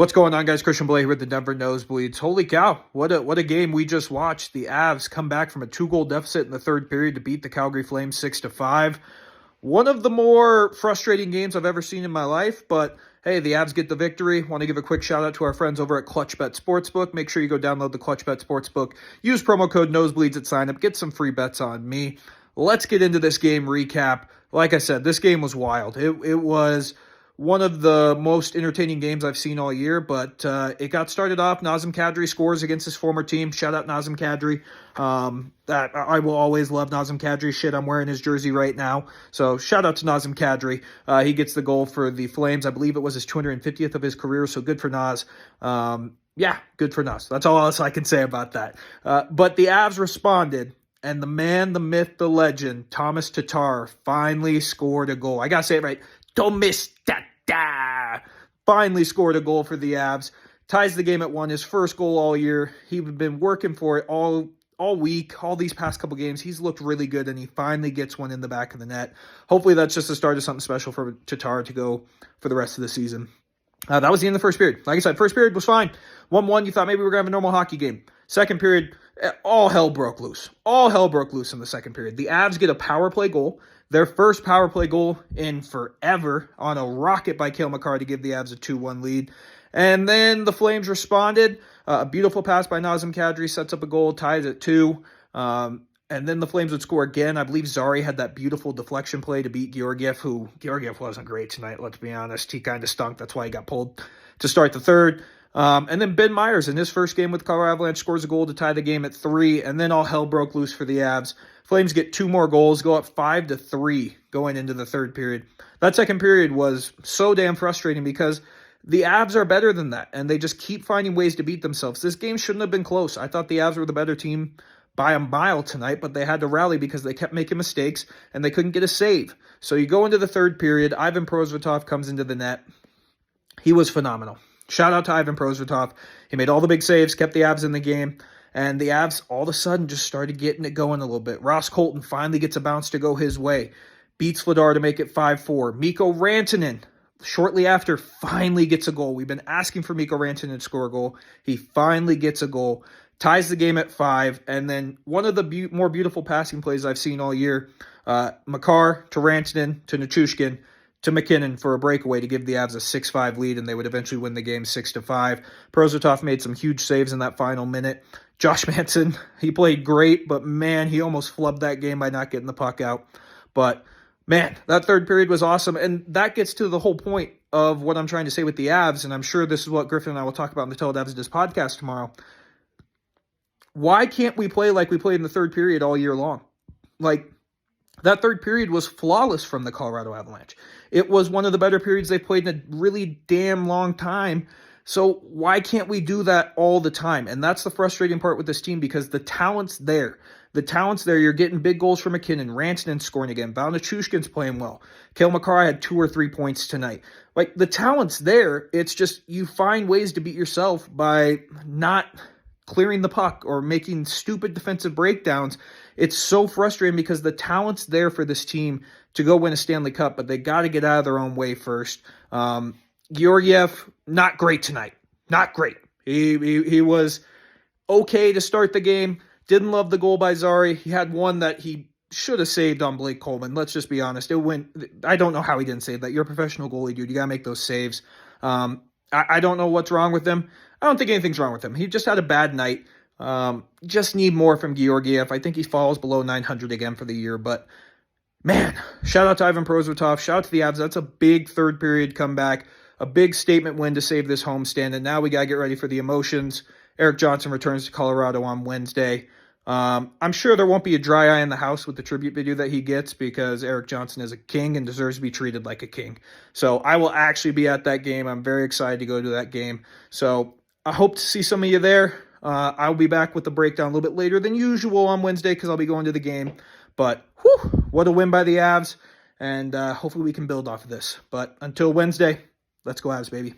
What's going on, guys? Christian Blay here with the Denver Nosebleeds. Holy cow, what a game we just watched. The Avs come back from a 2-goal deficit in the third period to beat the Calgary Flames 6-5. One of the more frustrating games I've ever seen in my life, but hey, the Avs get the victory. Want to give a quick shout out to our friends over at ClutchBet Sportsbook. Make sure you go download the ClutchBet Sportsbook. Use promo code Nosebleeds at sign up. Get some free bets on me. Let's get into this game recap. Like I said, this game was wild. It was one of the most entertaining games I've seen all year, but it got started off. Nazem Kadri scores against his former team. Shout out Nazem Kadri. That I will always love Nazem Kadri. Shit, I'm wearing his jersey right now. So shout out to Nazem Kadri. He gets the goal for the Flames. I believe it was his 250th of his career, so good for Naz. Yeah, good for Naz. That's all else I can say about that. But the Avs responded, and the man, the myth, the legend, Thomas Tatar, finally scored a goal. I gotta say it right. Thomas Tatar finally scored a goal for the Avs. Ties the game at 1. His first goal all year. He's been working for it all week, all these past couple games. He's looked really good, and he finally gets one in the back of the net. Hopefully that's just the start of something special for Tatar to go for the rest of the season. That was the end of the first period. Like I said, first period was fine. 1-1, you thought maybe we were going to have a normal hockey game. Second period, all hell broke loose. All hell broke loose in the second period. The Avs get a power play goal. Their first power play goal in forever on a rocket by Cale Makar to give the Avs a 2-1 lead. And then the Flames responded. A beautiful pass by Nazem Kadri sets up a goal, ties at 2. And then the Flames would score again. I believe Zari had that beautiful deflection play to beat Georgiev, who Georgiev wasn't great tonight, let's be honest. He kind of stunk. That's why he got pulled to start the third. And then Ben Myers, in his first game with the Colorado Avalanche, scores a goal to tie the game at 3. And then all hell broke loose for the Avs. Flames get 2 more goals, go up 5-3 going into the third period. That second period was so damn frustrating because the Avs are better than that, and they just keep finding ways to beat themselves. This game shouldn't have been close. I thought the Avs were the better team by a mile tonight, but they had to rally because they kept making mistakes, and they couldn't get a save. So you go into the third period. Ivan Prosvetov comes into the net. He was phenomenal. Shout out to Ivan Prosvetov. He made all the big saves, kept the Avs in the game. And the Avs all of a sudden just started getting it going a little bit. Ross Colton finally gets a bounce to go his way. Beats Vladar to make it 5-4. Mikko Rantanen, shortly after, finally gets a goal. We've been asking for Mikko Rantanen to score a goal. He finally gets a goal. Ties the game at 5. And then one of the more beautiful passing plays I've seen all year. Makar to Rantanen to Nichushkin to McKinnon for a breakaway to give the Avs a 6-5 lead, and they would eventually win the game 6-5. Prosvetov made some huge saves in that final minute. Josh Manson, he played great, but man, he almost flubbed that game by not getting the puck out. But man, that third period was awesome, and that gets to the whole point of what I'm trying to say with the Avs, and I'm sure this is what Griffin and I will talk about in the Tell Avs This podcast tomorrow. Why can't we play like we played in the third period all year long? Like, that third period was flawless from the Colorado Avalanche. It was one of the better periods they've played in a really damn long time. So why can't we do that all the time? And that's the frustrating part with this team because the talent's there. The talent's there. You're getting big goals from McKinnon. Rantanen scoring again. Val Nichushkin's playing well. Cale Makar had 2 or 3 points tonight. Like, the talent's there. It's just you find ways to beat yourself by not clearing the puck or making stupid defensive breakdowns. It's so frustrating because the talent's there for this team to go win a Stanley Cup, but they got to get out of their own way first. Georgiev, not great tonight. Not great. He was okay to start the game. Didn't love the goal by Zari. He had one that he should have saved on Blake Coleman. Let's just be honest. I don't know how he didn't save that. You're a professional goalie, dude. You got to make those saves. I don't know what's wrong with him. I don't think anything's wrong with him. He just had a bad night. Just need more from Georgiev. I think he falls below 900 again for the year. But, man, shout out to Ivan Prosvetov. Shout out to the Avs. That's a big third period comeback. A big statement win to save this homestand. And now we got to get ready for the emotions. Eric Johnson returns to Colorado on Wednesday. I'm sure there won't be a dry eye in the house with the tribute video that he gets because Eric Johnson is a king and deserves to be treated like a king. So I will actually be at that game. I'm very excited to go to that game. So I hope to see some of you there. I'll be back with the breakdown a little bit later than usual on Wednesday because I'll be going to the game. But whew, what a win by the Avs. And hopefully we can build off of this. But until Wednesday, let's go Avs, baby.